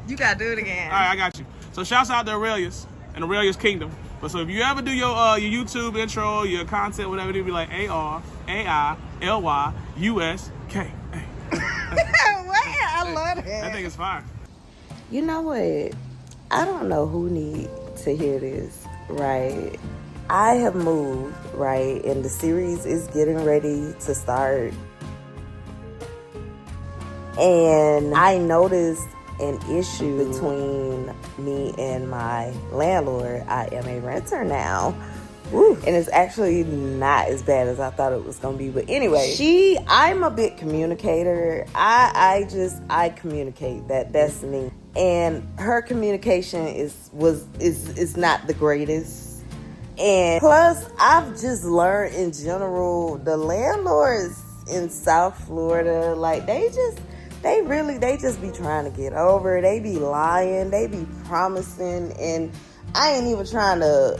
You gotta do it again. All right, I got you. So shouts out to Arailyus and Arailyus Kingdom. But so if you ever do your YouTube intro, your content, whatever, it'll be like ARAILYUSK. I love that. That thing is fire. You know what? I don't know who need to hear this, right? I have moved, right? And the series is getting ready to start. And I noticed an issue between me and my landlord. I am a renter now. Woo. And it's actually not as bad as I thought it was gonna be. But anyway, I'm a big communicator. I communicate. That's me. And her communication is not the greatest. And plus, I've just learned in general, the landlords in South Florida, like they just be trying to get over. They be lying. They be promising. And I ain't even trying to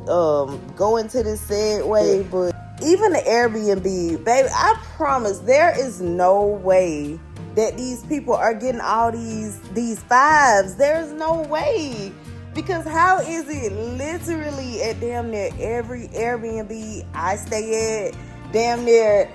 go into this sad way, but even the Airbnb, baby, I promise there is no way that these people are getting all these fives. There's no way. Because how is it literally at damn near every Airbnb I stay at, damn near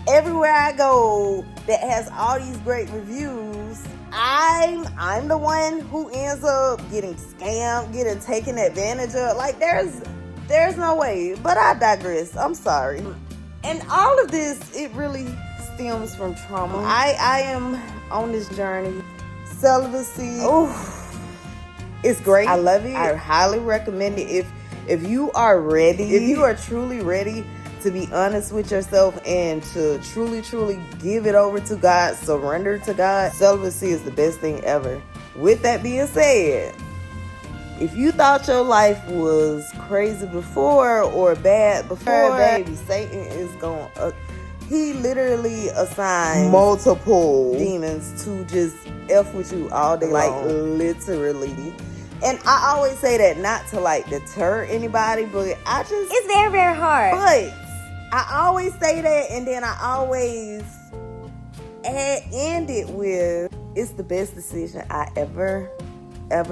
everywhere I go that has all these great reviews, I'm the one who ends up getting scammed, getting taken advantage of. Like there's no way. But I digress. I'm sorry. And all of this, it really stems from trauma. I am on this journey. Celibacy. Oh, it's great. I love it. I highly recommend it. If you are ready, if you are truly ready to be honest with yourself and to truly give it over to God, surrender to God, celibacy is the best thing ever. With that being said, if you thought your life was crazy before or bad before, baby, Satan is going he literally assigned multiple demons to just F with you all day long. Literally. And I always say that not to deter anybody, but it's very, very hard. But I always say that, and then I always end it with, it's the best decision I ever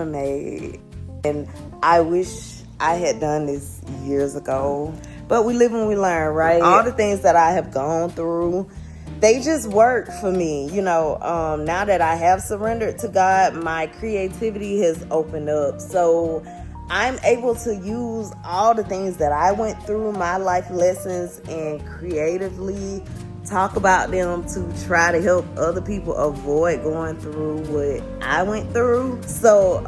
made. And I wish I had done this years ago. But we live and we learn, right? All the things that I have gone through, they just work for me. You know, now that I have surrendered to God, my creativity has opened up. So I'm able to use all the things that I went through, my life lessons, and creatively talk about them to try to help other people avoid going through what I went through. So,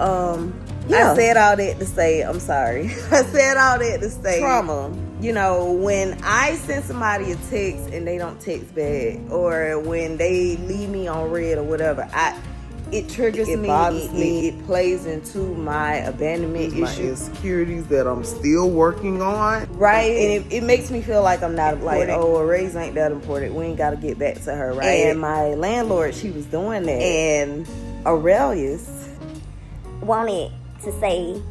yeah. I said all that to say, I'm sorry. I said all that to say trauma. You know, when I send somebody a text and they don't text back, or when they leave me on red or whatever, it triggers me. It bothers me. It plays into my abandonment issues, my insecurities that I'm still working on. Right, and it makes me feel like I'm not important. Like, oh, Arailyus ain't that important. We ain't got to get back to her, right? And my landlord, she was doing that, and Arailyus wanted to say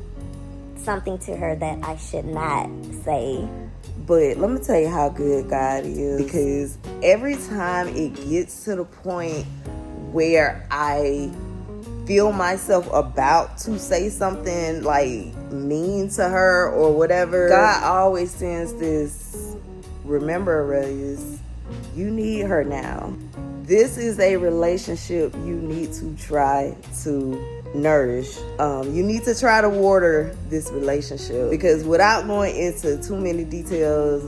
something to her that I should not say. But let me tell you how good God is, because every time it gets to the point where I feel myself about to say something mean to her or whatever, God always sends this, remember, Arailyus, you need her now. This is a relationship you need to try to nourish. You need to try to water this relationship, because without going into too many details,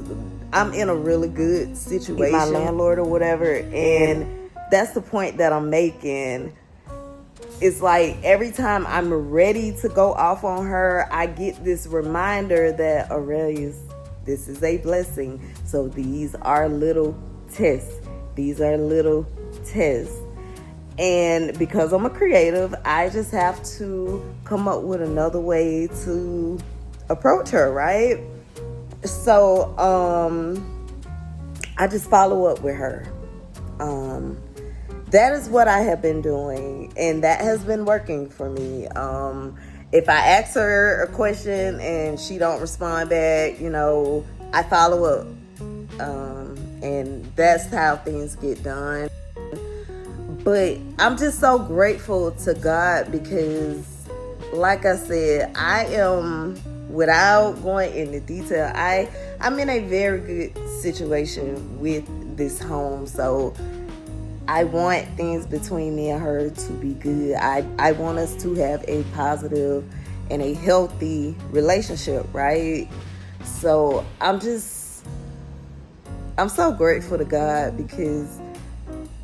I'm in a really good situation with my landlord or whatever, and that's the point that I'm making. It's like every time I'm ready to go off on her, I get this reminder that, Arailyus, this is a blessing. So these are little tests. These are little tests. And because I'm a creative, I just have to come up with another way to approach her, right? So I just follow up with her. That is what I have been doing, and that has been working for me. If I ask her a question and she don't respond back, I follow up. And that's how things get done. But I'm just so grateful to God because, like I said, I am, without going into detail, I'm in a very good situation with this home. So I want things between me and her to be good. I want us to have a positive and a healthy relationship, right? So I'm so grateful to God because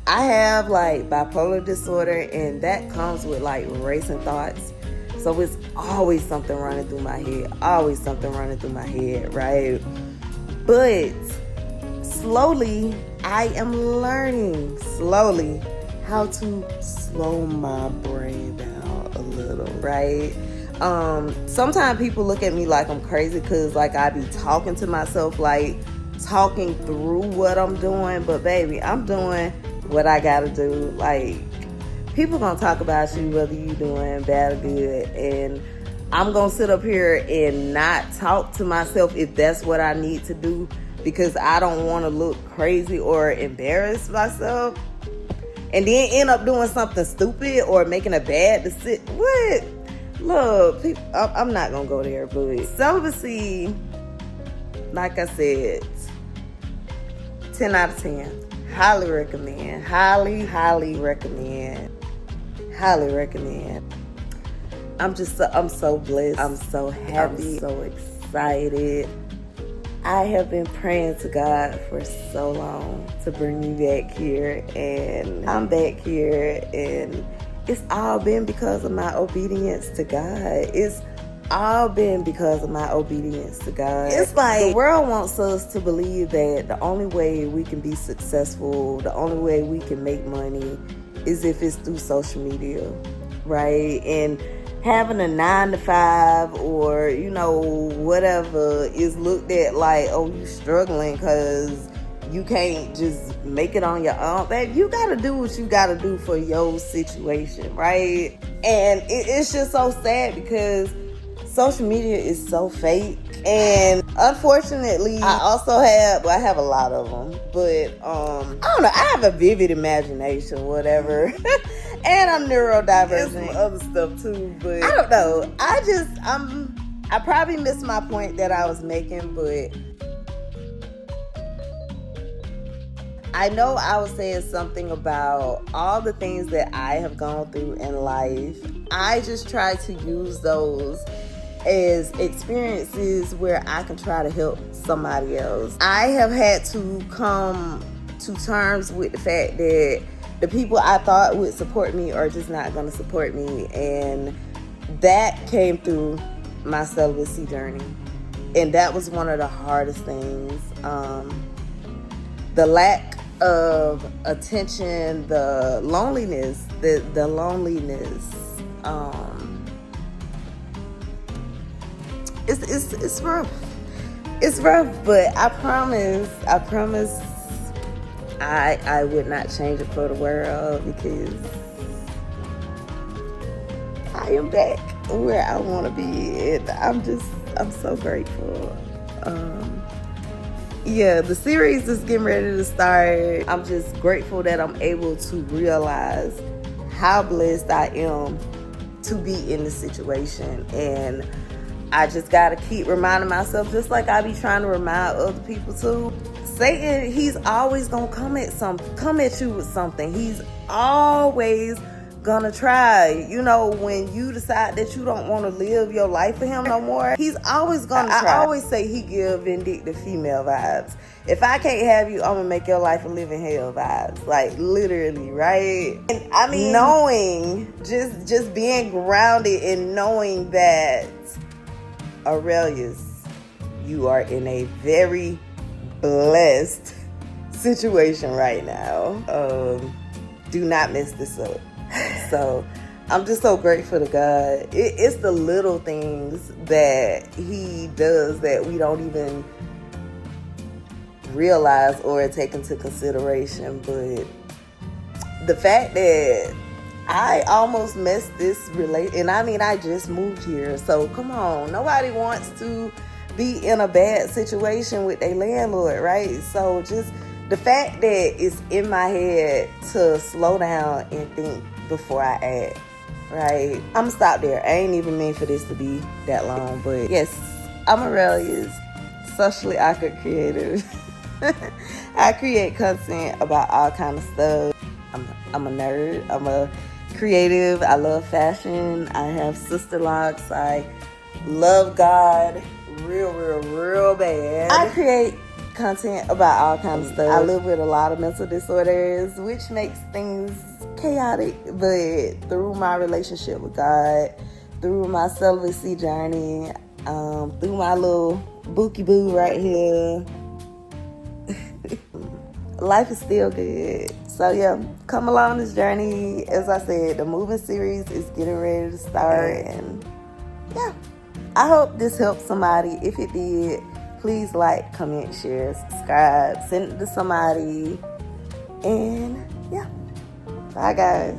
I have like bipolar disorder, and that comes with like racing thoughts. So it's always something running through my head, right? But slowly, I am learning how to slow my brain down a little, right? Sometimes people look at me like I'm crazy because like I be talking to myself, like talking through what I'm doing. But baby, I'm doing what I gotta do. Like, people gonna talk about you whether you doing bad or good, and I'm gonna sit up here and not talk to myself if that's what I need to do, because I don't want to look crazy or embarrass myself and then end up doing something stupid or making a bad decision. What? Look, people, I'm not gonna go there, but celibacy, like I said, 10 out of 10. Highly recommend. Highly recommend. Highly recommend. I'm so blessed. I'm so happy. I'm so excited. I have been praying to God for so long to bring me back here, and I'm back here, and it's all been because of my obedience to God. It's all been because of my obedience to God. It's like the world wants us to believe that the only way we can be successful, the only way we can make money is if it's through social media, right? And having a 9-to-5 or, you know, whatever is looked at like, oh, you struggling because you can't just make it on your own. Babe, you gotta do what you gotta do for your situation, right? And it's just so sad because social media is so fake. And unfortunately, I have a lot of them, but I don't know, I have a vivid imagination, whatever. And I'm neurodivergent and some other stuff too, but I don't know. I probably missed my point that I was making, but I know I was saying something about all the things that I have gone through in life. I just try to use those as experiences where I can try to help somebody else. I have had to come to terms with the fact that the people I thought would support me are just not going to support me. And that came through my celibacy journey. And that was one of the hardest things. The lack of attention, the loneliness, the loneliness. It's rough. It's rough, but I promise I would not change it for the world, because I am back where I want to be, and I'm so grateful. Yeah, the series is getting ready to start. I'm just grateful that I'm able to realize how blessed I am to be in this situation, and I just gotta keep reminding myself, just like I be trying to remind other people too. Satan, he's always gonna come at you with something. He's always gonna try. You know, when you decide that you don't want to live your life for him no more, he's always gonna try. I always say he give vindictive female vibes. If I can't have you, I'm gonna make your life a living hell vibes. Like, literally, right? And I mean, knowing, just being grounded and knowing that, Arailyus, you are in a very blessed situation right now. Do not mess this up. So I'm just so grateful to God. It's the little things that he does that we don't even realize or take into consideration. But the fact that I almost messed this relation, and I mean, I just moved here, so come on, nobody wants to be in a bad situation with their landlord, right? So just the fact that it's in my head to slow down and think before I act, right? I'm gonna stop there. I ain't even meant for this to be that long, but yes, I'm Arailyus, socially awkward creative. I create content about all kind of stuff. I'm a nerd. I'm a creative. I love fashion. I have sister locks. I love God real bad. I create content about all kinds of stuff. I live with a lot of mental disorders, which makes things chaotic, but through my relationship with God, through my celibacy journey, through my little bookie boo right here, life is still good. So yeah, come along this journey. As I said, the moving series is getting ready to start, and yeah, I hope this helped somebody. If it did, please like, comment, share, subscribe, send it to somebody, and yeah, bye guys.